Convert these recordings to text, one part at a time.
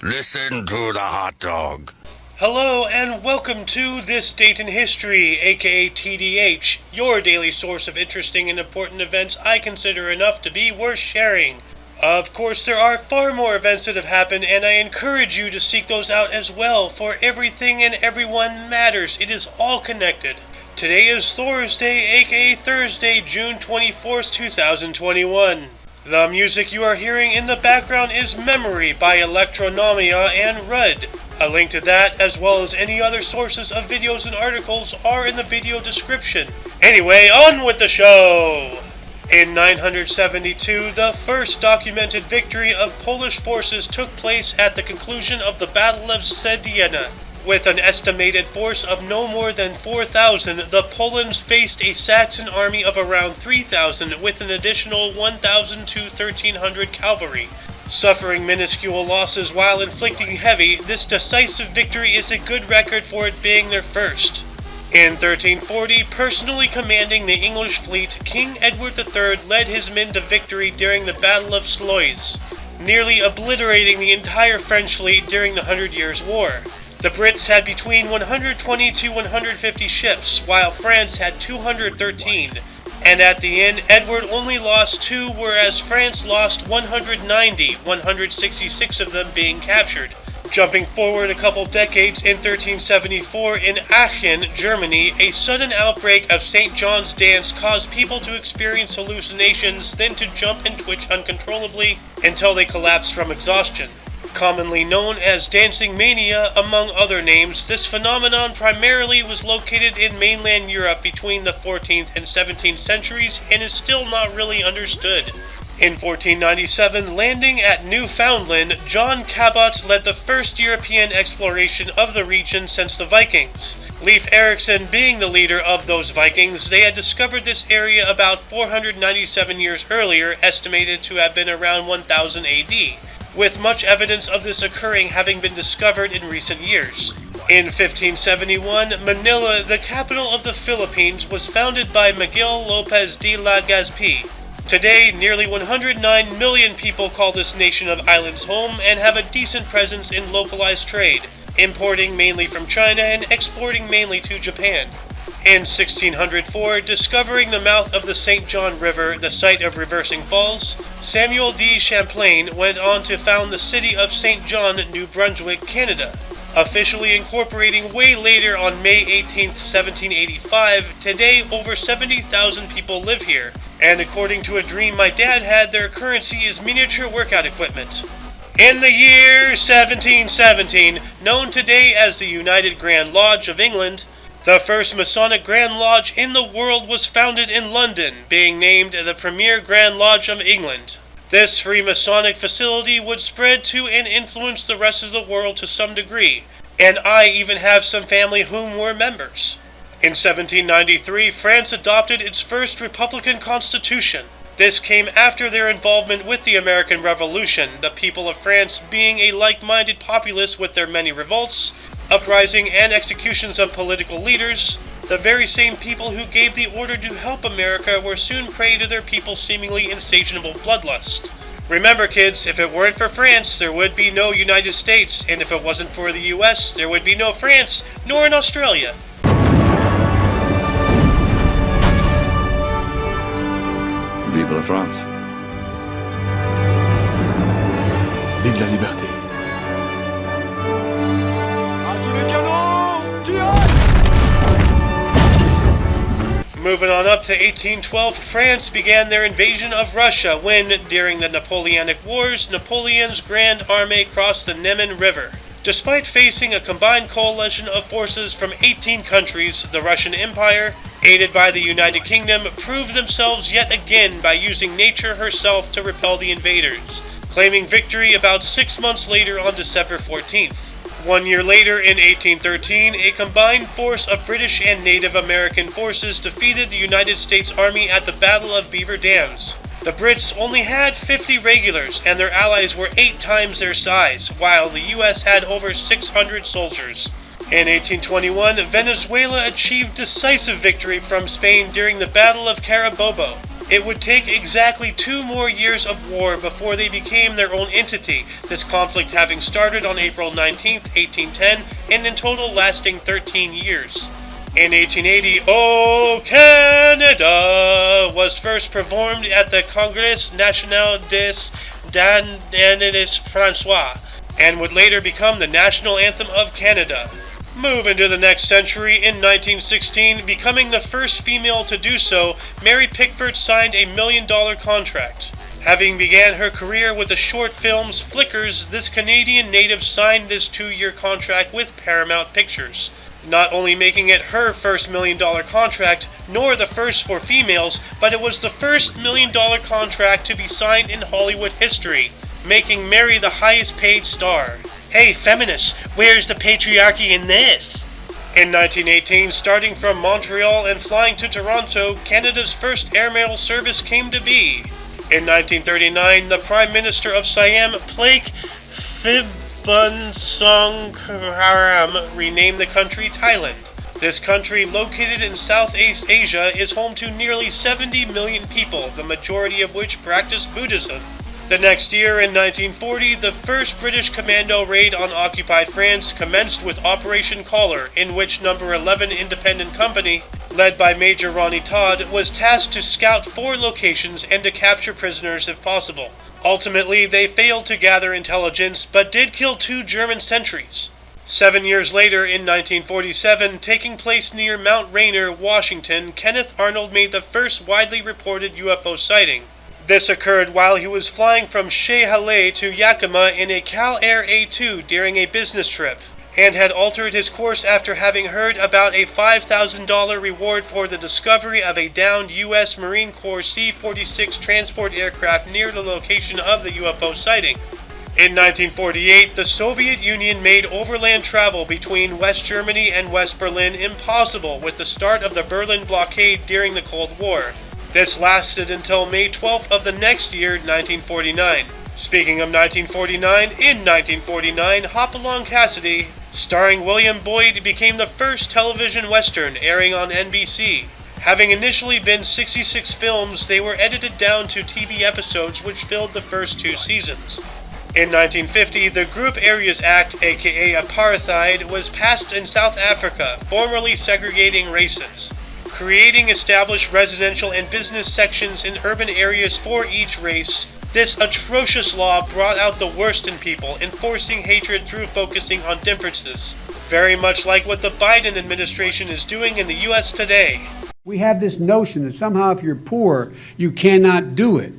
Listen to the hot dog. Hello and welcome to This Date in History, aka TDH, your daily source of interesting and important events I consider enough to be worth sharing. Of course, there are far more events that have happened, and I encourage you to seek those out as well, for everything and everyone matters. It is all connected. Today is Thursday, aka Thursday, June 24th, 2021. The music you are hearing in the background is Memory by Electronomia and Rudd. A link to that, as well as any other sources of videos and articles, are in the video description. Anyway, on with the show! In 972, the first documented victory of Polish forces took place at the conclusion of the Battle of Sediena. With an estimated force of no more than 4,000, the Poles faced a Saxon army of around 3,000 with an additional 1,000 to 1,300 cavalry. Suffering minuscule losses while inflicting heavy, this decisive victory is a good record for it being their first. In 1340, personally commanding the English fleet, King Edward III led his men to victory during the Battle of Sluys, nearly obliterating the entire French fleet during the 100 Years' War. The Brits had between 120 to 150 ships, while France had 213, and at the end, Edward only lost 2, whereas France lost 190, 166 of them being captured. Jumping forward a couple decades, in 1374, in Aachen, Germany, a sudden outbreak of St. John's dance caused people to experience hallucinations, then to jump and twitch uncontrollably until they collapsed from exhaustion. Commonly known as dancing mania, among other names, this phenomenon primarily was located in mainland Europe between the 14th and 17th centuries and is still not really understood. In 1497, landing at Newfoundland, John Cabot led the first European exploration of the region since the Vikings. Leif Erikson being the leader of those Vikings, they had discovered this area about 497 years earlier, estimated to have been around 1000 AD. With much evidence of this occurring having been discovered in recent years. In 1571, Manila, the capital of the Philippines, was founded by Miguel Lopez de Legazpi. Today, nearly 109 million people call this nation of islands home and have a decent presence in localized trade, importing mainly from China and exporting mainly to Japan. In 1604, discovering the mouth of the St. John River, the site of Reversing Falls, Samuel de Champlain went on to found the city of St. John, New Brunswick, Canada. Officially incorporating way later on May 18, 1785, today over 70,000 people live here, and according to a dream my dad had, their currency is miniature workout equipment. In the year 1717, known today as the United Grand Lodge of England, the first Masonic Grand Lodge in the world was founded in London, being named the Premier Grand Lodge of England. This Freemasonic facility would spread to and influence the rest of the world to some degree, and I even have some family whom were members. In 1793, France adopted its first Republican Constitution. This came after their involvement with the American Revolution, the people of France being a like-minded populace with their many revolts, uprising and executions of political leaders. The very same people who gave the order to help America were soon prey to their people's seemingly insatiable bloodlust. Remember kids, if it weren't for France, there would be no United States, and if it wasn't for the US, there would be no France, nor in Australia. Vive la France. Vive la liberté. Moving on up to 1812, France began their invasion of Russia when, during the Napoleonic Wars, Napoleon's Grand Army crossed the Niemen River. Despite facing a combined coalition of forces from 18 countries, the Russian Empire, aided by the United Kingdom, proved themselves yet again by using nature herself to repel the invaders, claiming victory about 6 months later on December 14th. 1 year later, in 1813, a combined force of British and Native American forces defeated the United States Army at the Battle of Beaver Dams. The Brits only had 50 regulars, and their allies were 8 times their size, while the US had over 600 soldiers. In 1821, Venezuela achieved decisive victory from Spain during the Battle of Carabobo. It would take exactly 2 more years of war before they became their own entity, this conflict having started on April 19, 1810, and in total lasting 13 years. In 1880, O Canada was first performed at the Congrès National des Danses Français, and would later become the national anthem of Canada. Move into the next century. In 1916, becoming the first female to do so, Mary Pickford signed a $1 million contract. Having began her career with the short films Flickers, this Canadian native signed this 2-year contract with Paramount Pictures, not only making it her first $1 million contract, nor the first for females, but it was the first $1 million contract to be signed in Hollywood history, making Mary the highest paid star. Hey, feminists, where's the patriarchy in this? In 1918, starting from Montreal and flying to Toronto, Canada's first airmail service came to be. In 1939, the Prime Minister of Siam, Plaek Phibunsongkhram, renamed the country Thailand. This country, located in Southeast Asia, is home to nearly 70 million people, the majority of which practice Buddhism. The next year, in 1940, the first British commando raid on occupied France commenced with Operation Collar, in which No. 11 Independent Company, led by Major Ronnie Todd, was tasked to scout 4 locations and to capture prisoners if possible. Ultimately, they failed to gather intelligence, but did kill 2 German sentries. 7 years later, in 1947, taking place near Mount Rainier, Washington, Kenneth Arnold made the first widely reported UFO sighting. This occurred while he was flying from Chehalis to Yakima in a Cal Air A2 during a business trip, and had altered his course after having heard about a $5,000 reward for the discovery of a downed U.S. Marine Corps C-46 transport aircraft near the location of the UFO sighting. In 1948, the Soviet Union made overland travel between West Germany and West Berlin impossible with the start of the Berlin blockade during the Cold War. This lasted until May 12th of the next year, 1949. Speaking of 1949, in 1949, Hopalong Cassidy, starring William Boyd, became the first television western airing on NBC. Having initially been 66 films, they were edited down to TV episodes which filled the first 2 seasons. In 1950, the Group Areas Act, aka Apartheid, was passed in South Africa, formally segregating races, creating established residential and business sections in urban areas for each race. This atrocious law brought out the worst in people, enforcing hatred through focusing on differences, very much like what the Biden administration is doing in the U.S. today. We have this notion that somehow if you're poor, you cannot do it.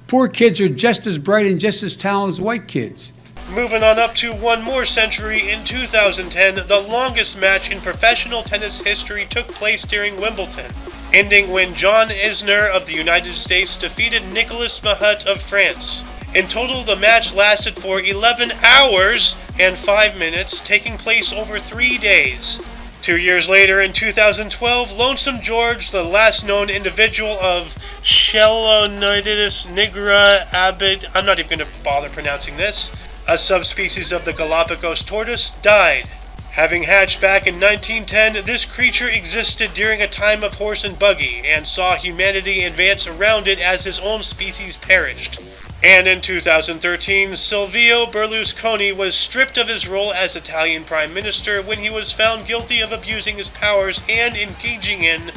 Poor kids are just as bright and just as talented as white kids. Moving on up to 1 more century, in 2010, the longest match in professional tennis history took place during Wimbledon, ending when John Isner of the United States defeated Nicolas Mahut of France. In total, the match lasted for 11 hours and 5 minutes, taking place over 3 days. 2 years later, in 2012, Lonesome George, the last known individual of Chelonoidis nigra abid, I'm not even going to bother pronouncing this, a subspecies of the Galapagos tortoise, died. Having hatched back in 1910, this creature existed during a time of horse and buggy, and saw humanity advance around it as his own species perished. And in 2013, Silvio Berlusconi was stripped of his role as Italian Prime Minister when he was found guilty of abusing his powers and engaging in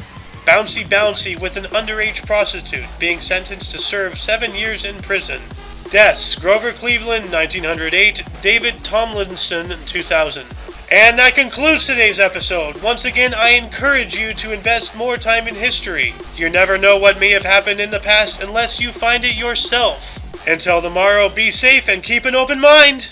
bouncy with an underage prostitute, being sentenced to serve 7 years in prison. Deaths: Grover Cleveland, 1908, David Tomlinson, 2000. And that concludes today's episode. Once again, I encourage you to invest more time in history. You never know what may have happened in the past unless you find it yourself. Until tomorrow, be safe and keep an open mind!